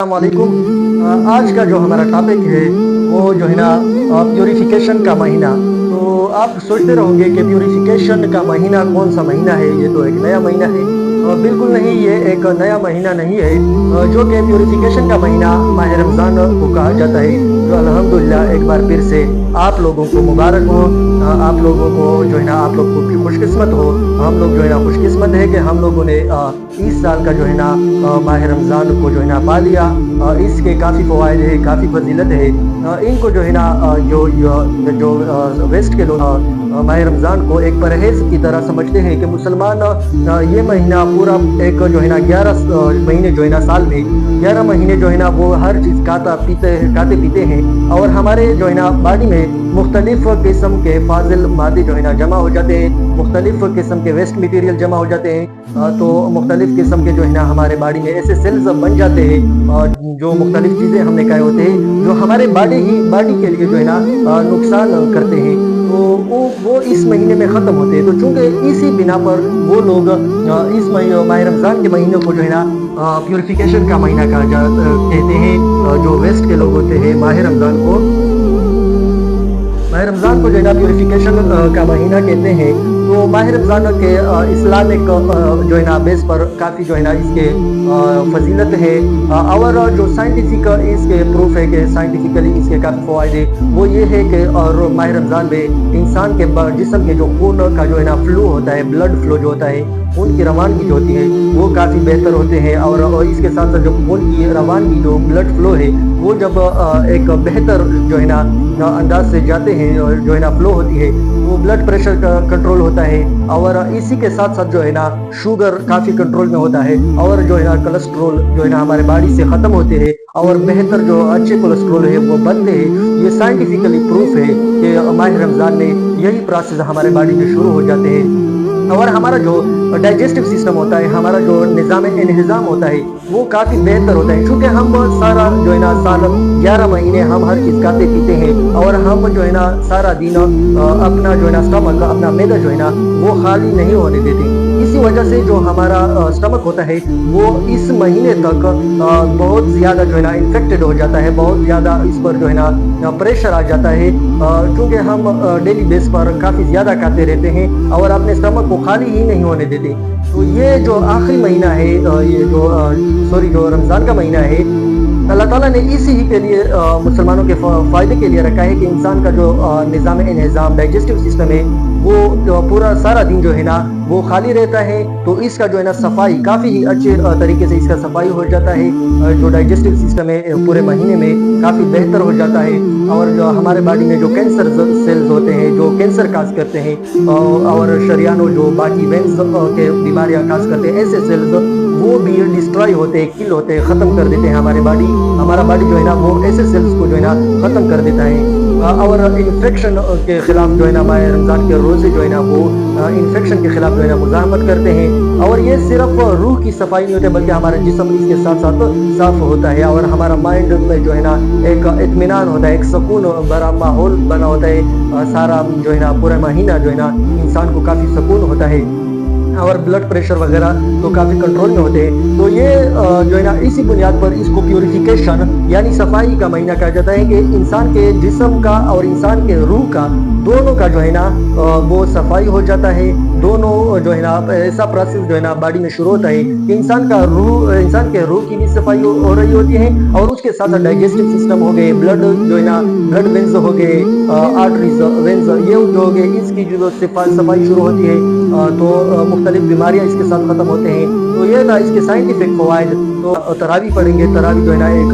अस्सलामुअलैकुम। आज का जो हमारा टॉपिक है वो जो है ना प्योरीफिकेशन का महीना। तो आप सोचते रहोगे कि प्योरीफिकेशन का महीना कौन सा महीना है, ये तो एक नया महीना है। बिल्कुल नहीं, ये एक नया महीना नहीं है। जो कि प्योरीफिकेशन का महीना माह रमज़ान को कहा जाता है। जो अल्हम्दुलिल्लाह एक बार फिर से आप लोगों को मुबारक हो। आप लोगों को जो है ना, आप लोग को खुशकिस्मत हो। हम लोग जो है ना खुशकिस्मत है कि हम लोगों ने इस साल का जो है ना माह रमज़ान को जो है ना पा लिया। इसके काफ़ी फ़वाइद है, काफ़ी फजीलत है। इनको जो है ना जो वेस्ट के लोग माह रमज़ान को एक परहेज़ की तरह समझते हैं कि मुसलमान ये महीना पूरा एक जो है ना 11 महीने जो है ना साल में 11 महीने जो है ना वो हर चीज़ खाते पीते हैं। और हमारे जो है ना बॉडी में मुख्तलिफ किस्म के फाजिल मादे जो है ना जमा हो जाते हैं, मुख्तलिफ किस्म के वेस्ट मटीरियल जमा हो जाते हैं। तो मुख्तलिफ किस्म के जो है ना हमारे बॉडी में ऐसे सेल्स बन जाते हैं जो मुख्तलिफ चीज़ें हमने कहे होते हैं जो हमारे बॉडी के लिए जो है ना नुकसान करते हैं। तो वो इस महीने में ख़त्म होते हैं। तो चूँकि इसी बिना पर वो लोग इस माह रमज़ान के महीने को जो है ना प्योरीफिकेशन का महीना कहते हैं। जो वेस्ट के लोग होते हैं माह रमज़ान को जो है ना प्योरीफिकेशन का महीना कहते हैं। तो माह रमज़ान के इस्लामिक जो है ना बेस पर काफ़ी जो है ना इसके फजीलत है। और जो साइंटिफिक इसके प्रूफ है कि साइंटिफिकली इसके काफ़ी फ़वाइद है। वो ये है कि और माह रमज़ान में इंसान के जिस्म के जो खून का जो है ना फ्लो होता है, ब्लड फ्लो जो होता है, उनकी रवानगी जो होती है वो काफ़ी बेहतर होते हैं। और इसके साथ साथ जो खून की रवानगी जो ब्लड फ्लो है वो जब एक बेहतर जो है ना अंदाज से जाते हैं और जो है ना फ्लो होती है, वो ब्लड प्रेशर कंट्रोल होता है। और इसी के साथ साथ जो है ना शुगर काफ़ी कंट्रोल में होता है। और जो है ना कोलेस्ट्रॉल जो है ना हमारे बॉडी से ख़त्म होते हैं और बेहतर जो अच्छे कोलेस्ट्रॉल है वो बनते हैं। ये साइंटिफिकली प्रूफ है कि माह रमज़ान में यही प्रोसेस हमारे बॉडी में शुरू हो जाते हैं। और हमारा जो डाइजेस्टिव सिस्टम होता है, हमारा जो निज़ाम होता है वो काफ़ी बेहतर होता है। क्योंकि हम सारा जो है ना साल 11 महीने हम हर चीज़ खाते पीते हैं और हम जो है ना सारा दिन अपना जो है ना स्टमक, अपना मैदा जो है ना वो खाली नहीं होने देते। इसी वजह से जो हमारा स्टमक होता है वो इस महीने तक बहुत ज़्यादा जो है ना इन्फेक्टेड हो जाता है, बहुत ज़्यादा इस पर जो है ना प्रेशर आ जाता है। क्योंकि हम डेली बेस पर काफ़ी ज़्यादा खाते रहते हैं और अपने स्टमक को खाली ही नहीं होने देते। तो ये जो आखिरी महीना है, ये जो रमज़ान का महीना है, अल्लाह ताला ने इसी ही के लिए मुसलमानों के फ़ायदे के लिए रखा है कि इंसान का जो निज़ाम डाइजेस्टिव सिस्टम है वो जो पूरा सारा दिन जो है ना वो खाली रहता है। तो इसका जो है ना सफाई काफ़ी ही अच्छे तरीके से इसका सफाई हो जाता है। जो डाइजेस्टिव सिस्टम है पूरे महीने में काफ़ी बेहतर हो जाता है। और जो हमारे बॉडी में जो कैंसर सेल्स होते हैं जो कैंसर काज करते हैं और शरियानो जो बाकी वेंस के बीमारियां काज करते हैं, ऐसे सेल्स वो भी डिस्ट्रॉय होते हैं, किल होते हैं, ख़त्म कर देते हैं हमारा बॉडी जो है ना वो ऐसे सेल्स को जो है ना ख़त्म कर देता है। और इन्फेक्शन के ख़िलाफ़ जो है ना माह रमज़ान के रोज़े जो है ना वो इन्फेक्शन के ख़िलाफ़ जो है ना मुज़ाहमत करते हैं। और ये सिर्फ रूह की सफाई नहीं होती बल्कि हमारा जिस्म इसके साथ साथ साफ़ होता है और हमारा माइंड में जो है ना एक इत्मीनान होता है, एक सुकून भरा माहौल बना होता है। सारा जो है ना पूरा महीना जो है ना इंसान को काफ़ी सुकून होता है और ब्लड प्रेशर वगैरह तो काफ़ी कंट्रोल में होते हैं। तो ये जो है ना इसी बुनियाद पर इसको प्योरीफिकेशन यानी सफाई का महीना कहा जाता है कि इंसान के जिस्म का और इंसान के रूह का दोनों का जो है ना वो सफाई हो जाता है। दोनों जो है ना ऐसा प्रोसेस जो है ना बॉडी में शुरू होता है कि इंसान के रूह की भी सफाई हो रही होती है और उसके साथ साथ डाइजेस्टिव सिस्टम हो गए, ब्लड जो है ना ब्लड वेंस हो गए, आर्टरीज वेंस ये जो हो गए, इसकी जो सफाई शुरू होती है। तो मुख्तलिफ बीमारियां इसके साथ ख़त्म होते हैं। तो ये था इसके साइंटिफिक फ़वाइद। तो तरावी पढ़ेंगे, तरावी जो है ना एक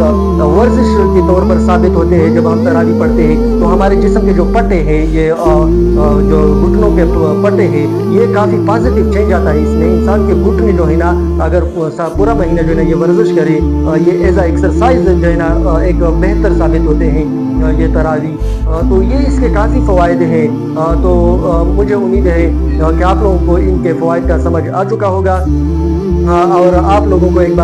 वर्जिश के तौर पर साबित होते हैं। जब हम तरावी पढ़ते हैं तो हमारे जिस्म के जो पट्टे हैं, ये जो घुटनों के पट्टे हैं, ये काफ़ी पॉजिटिव चेंज आता है इसमें। इंसान के घुटने जो है ना अगर पूरा महीना जो है ना ये वर्जिश करे, ये एज आ एक्सरसाइज जो है ना एक बेहतर साबित होते हैं ये तरावी। तो ये इसके काफ़ी फ़वाइद हैं। तो मुझे उम्मीद है कि आप लोगों को इनके फ़वाइद का समझ आ चुका होगा। और आप लोगों को एक बार